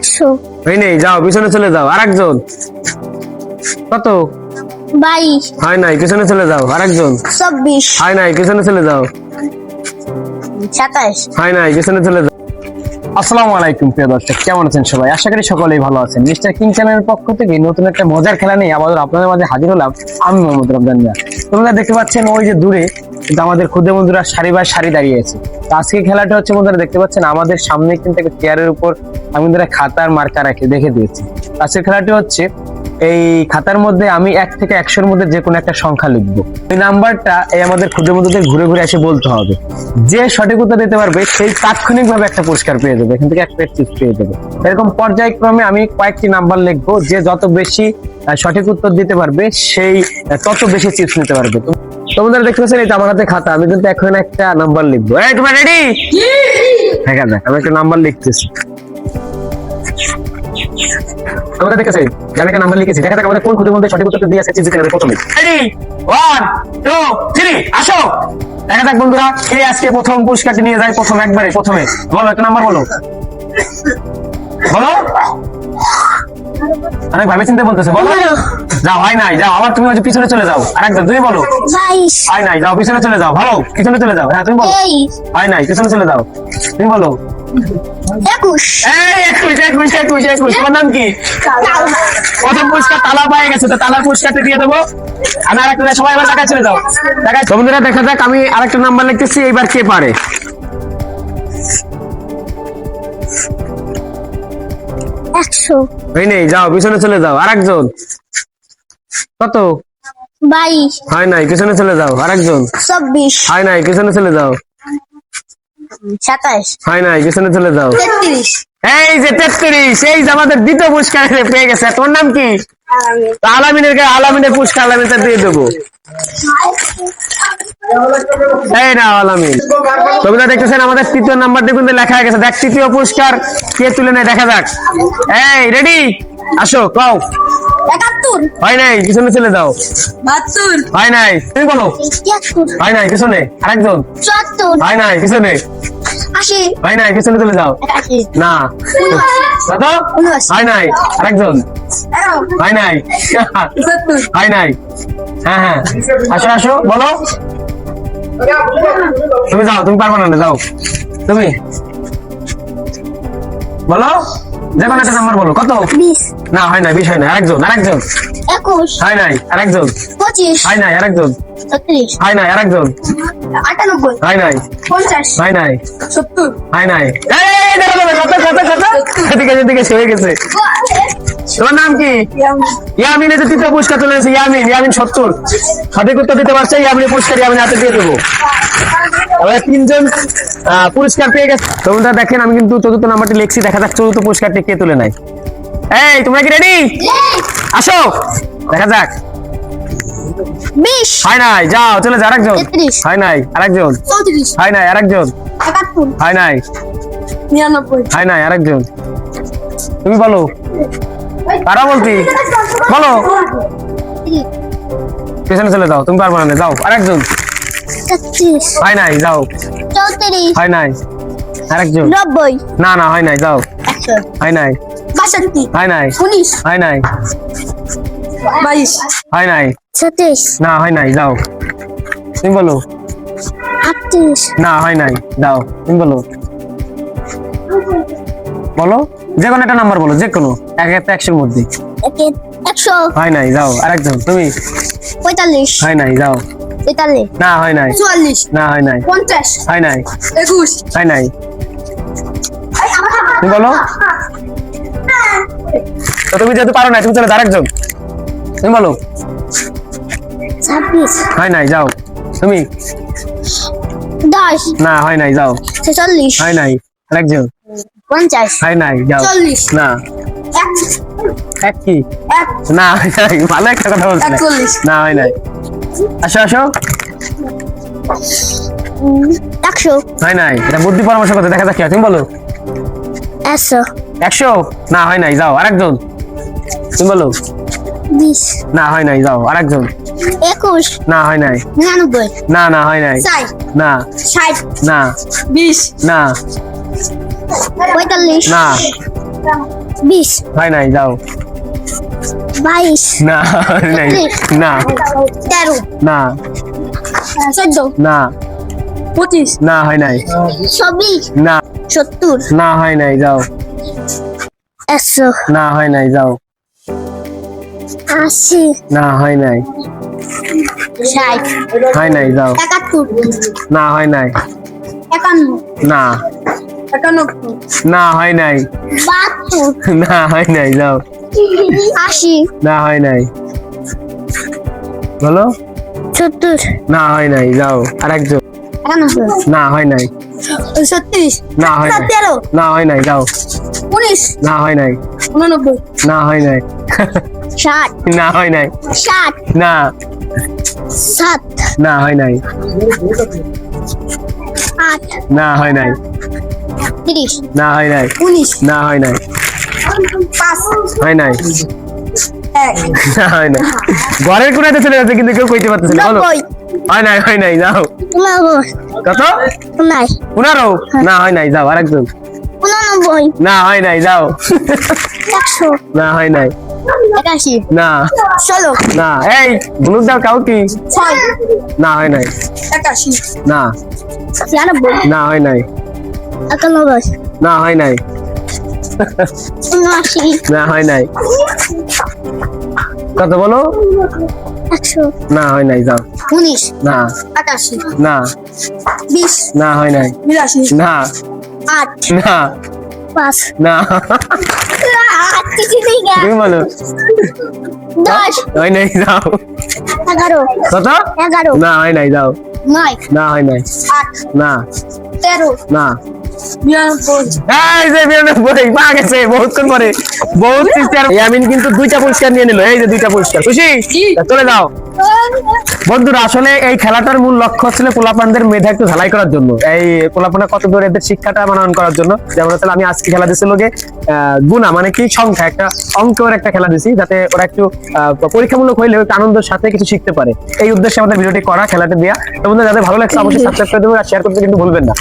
100 হয় নাই, যাও পিছনে চলে যাও। আরেকজন কত? 22 হয় নাই, পিছনে চলে যাও। আরেকজন 24 হয় নাই, পিছনে চলে যাও। 27 হয় নাই, পিছনে চলে যাও। আসসালামু আলাইকুম প্রিয় দর্শক, কেমন আছেন সবাই? আশা করি সকলেই ভালো আছেন। মিস্টার কিং চ্যানেলের পক্ষ থেকে নতুন একটা মজার খেলা নিয়ে আবার আপনাদের মাঝে হাজির হলাম। আমি মোহাম্মদ রমজান মিয়া। তোমরা দেখতে পাচ্ছেন ওই যে দূরে কিন্তু আমাদের ক্ষুদে বন্ধুরা সারি বাই সারি দাঁড়িয়ে আছে। তো আজকে খেলাটা হচ্ছে বন্ধুরা দেখতে পাচ্ছেন আমাদের সামনে কিন্তু একটা চেয়ারের উপর আমি খাতার মার্কা রেখে দিয়েছি। আজকের খেলাটি হচ্ছে এই খাতার মধ্যে আমি 1 থেকে 100-এর মধ্যে যে কোনো একটা সংখ্যা লিখবো। এই নাম্বারটা এই আমাদের ক্ষুদে বন্ধুদের ঘুরে ঘুরে এসে বলতে হবে। যে সঠিক উত্তর দিতে পারবে সেই তাৎক্ষণিকভাবে একটা পুরস্কার পেয়ে যাবে, এখান থেকে একটা চিপস পেয়ে যাবে। এরকম পর্যায়ক্রমে আমি কয়েকটি নাম্বার লিখবো, যে যত বেশি সঠিক উত্তর দিতে পারবে সেই তত বেশি চিপস নিতে পারবে। তোমাদের দেখতে পাচ্ছেন এটা আমার হাতে খাতা, আমি কিন্তু এখন একটা নাম্বার লিখবো। এই তোমরা রেডি? হ্যাঁ দেখ, আমি একটা নাম্বার লিখতেছি। আমরা দেখেছি আমি একটা নাম্বার লিখেছি, দেখা যাক আমাদের কোন ক্ষুদে মধ্যে সঠিক উত্তর দিয়ে আছে জিতে নেবে প্রথমে। রেডি 1 2 3 আসো। দেখা যাক বন্ধুরা কে আজকে প্রথম পুরস্কারটি নিয়ে যায়। প্রথমে বলো একটা নাম্বার বলো। অনেক ভাবে চিন্তা বলতেছে, বলো। যাও, হয় নাই, যাও আবার তুমি পিছনে চলে যাও। আরেকজন তুমি বলো। 22 হয় নাই, যাও পিছনে চলে যাও। ভালো, পিছনে চলে যাও। হ্যাঁ তুমি বলো। 23 হয় নাই, পিছনে চলে যাও। তুমি বলো। 21 তোমার নাম কি? প্রথম পুরস্কার তালা পায়ে গেছে, তো তালার পুরস্কারটা দিয়ে দেবো। আমি আরেকটা, সবাই এবার ঢাকায় চলে যাও। বন্ধুরা দেখা যাক, আমি আরেকটা নাম্বার লিখতেছি, এইবার কে পারে। 100 হয় নাই, যাও পিছনে চলে যাও। আরেকজন কত? 22 হয় নাই, পিছনে চলে যাও। আরেকজন 24 হয় নাই, পিছনে চলে যাও। 27 হয় নাই, পিছনে চলে যাও। 33 এই যে 33, এই যে আমাদের দ্বিতীয় পুরস্কার পেয়ে গেছে। তোমার নাম কি? আলামিনের পুরস্কার আলামিনটা দিয়ে দেবো। এই না আলামিন, তোমরা দেখতেছেন আমাদের তৃতীয় নাম্বারটি কিন্তু লেখা হয়ে গেছে। দেখ তৃতীয় পুরস্কার কে তুলে নেয়, দেখা যাক। এই রেডি? আসো কও। 71 হয় নাই, পিছনে চলে যাও। 72 হয় নাই, তুমি বলো। 73 হয় নাই, পিছনে। আরেকজন 74 হয় নাই, পিছনে। 80 হয় নাই, পিছনে চলে যাও। 81 না কত? হয় নাই, আরেকজন হয় নাই। হয় নাই। হ্যাঁ আসো বলো। তুমি যাও, তুমি পারবো না, যাও তুমি বলো। যে কোনো একটা নাম্বার বলো। কত? 20 না হয় নাই, 20 হয় নাই। আরেকজন 21 হয় নাই। আরেকজন 25 হয় নাই। আরেকজন 36 হয় নাই। আরেকজন 98 হয় নাই। 50 হয় নাই। 70 হয় নাই। এদিকে হয়ে গেছে। তোমার নাম কি? ইয়ামিন। এই যে তৃতীয় পুরস্কার চলে এসেছে। ইয়ামিন 70 সঠিক উত্তর দিতে পারছে। ইয়ামিনের পুরস্কার ইয়ামিন হাতে দিয়ে দেবো। আমরা 3 জন পুরস্কার পেয়ে গেছে। তোমরা দেখেন আমি কিন্তু চতুর্থ নাম্বারটি লিখছি, দেখা যাক চতুর্থ পুরস্কারটি কে তুলে নেয়। এই তোমরা কি রেডি? আসো দেখা যাক। 20 হয় নাই, যাও চলে যাও। আরেকজন 33 হয় নাই। আরেকজন 34 হয় নাই। আরেকজন 71 হয় নাই। 99 হয় নাই। আরেকজন তুমি বলো। কারা বলতি বলো। পেছনে চলে যাও, তুমি পারবো না, যাও। আরেকজন 36 হয় নাই, যাও। 34 হয় নাই। আরেকজন 90 না হয় নাই, যাও। 100 হয় নাই। 62 হয় নাই। 19 হয় নাই। 22 হয় নাই। 36 না হয় নাই, যাও। তুমি বলো। 38 না হয় নাই, যাও। তুমি বলো বলো। যে কোনো একটা নাম্বার বলো, যে কোনো 1-100-এর মধ্যে। 100 হয় নাই, যাও। আরেকজন তুমি 45 হয় নাই, যাও। 43 না হয় নাই। 44 না হয় নাই। 50 হয় নাই। 21 হয় নাই। তুমি বলো। তো তুমি যেহেতু পারো না, তুমি চলে যাও। আরেকজন তুমি বলো। 26 হয় নাই, যাও। তুমি 10 না হয় নাই, যাও। 46 হয় নাই। আরেকজন 50 হয় নাই, যাও। 40 না 1 এক কি না হয় নাই। ভালো একটা কথা বলছি। 41 না হয় নাই। আসো 100 হয় নাই। এটা বুদ্ধি পরামর্শ করতে, দেখা যাক কি হয়। তুমি বলো। 100 100 না হয় নাই, যাও। আরেকজন তুমি বলো। 20 না হয় নাই, যাও। আরেকজন 21 না হয় নাই। 99 না হয় নাই। 60 না 60 না 20 না 45 না 20 হয় নাই, যাও। 22 না হয় নাই, না 13 না 14 না 25 না হয় নাই, 26 না 70 না হয় নাই, যাও। 100 না হয় নাই, যাও। 80 না হয় নাই, 60 হয় নাই, যাও। 71 না হয় নাই, 51 না 91 না হয় নাই, 72 না হয় নাই, যাও। 80 না হয় নাই, বলো। 70 না হয় নাই, যাও। আর একজন। 91 না হয় নাই, 36 না হয় নাই, 17 না হয় নাই, যাও। 19 না হয় নাই, 89 না হয় নাই, 60 না হয় নাই, 60 না 7 না হয় নাই, 8 না হয় নাই, 30 না হয় নাই, 19 না হয় নাই, 5 হয় নাই, 1 না হয় নাই। ঘরের কোনাতে চলে যাচ্ছে কিন্তু কেউ কইতে পারতেছে না, বলো। 90 হয় নাই, হয় নাই, যাও। 99 কত? 15? না হয় নাই, যাও। আরেকজন। 99 না হয় নাই, যাও। 100 না হয় নাই, 81 না 16 না, এই হলুদ দাও, কাউ কি? 6 না হয় নাই, 81 না 96 না হয় নাই, 91 না হয় নাই, 79 না হয় নাই। কত বলো? 100 না হয় নাই, যাও। 19 না 81 না 20 না হয় নাই, 82 না 8 না 5 না, তুমি বলো। 10 হয় নাই, যাও। 11 কত? 11 না হয় নাই, যাও। 9 না হয় নাই, 8 না 13 না। 92 এই যে 92 পা গেছে বহুতক্ষণ পরে। বহুত সিস্টার ইয়ামিন কিন্তু 2টা পুরস্কার নিয়ে নিল। এই যে 2টা পুরস্কার, খুশি? চলে যাও। বন্ধুরা, আসলে এই খেলাটার মূল লক্ষ্য ছিল পোলাপানদের মেধা একটু ঝালাই করার জন্য, এই পোলাপানা কত দূর এদের শিক্ষাটা মানন করার জন্য। যেমন হচ্ছে আমি আজকে খেলা দিছিল লোকে গুণা মানে কি সংখ্যা, একটা অঙ্কের একটা খেলা দিছি, যাতে ওরা একটু পরীক্ষামূলক হইলেও একটু আনন্দের সাথে কিছু শিখতে পারে। এই উদ্দেশ্যে আমাদের ভিডিওটি করা, খেলাটা দেওয়া। তো বন্ধুরা, যাদের ভালো লাগছে অবশ্যই সাবস্ক্রাইব করে দেবেন আর শেয়ার করতে কিন্তু ভুলবেন না।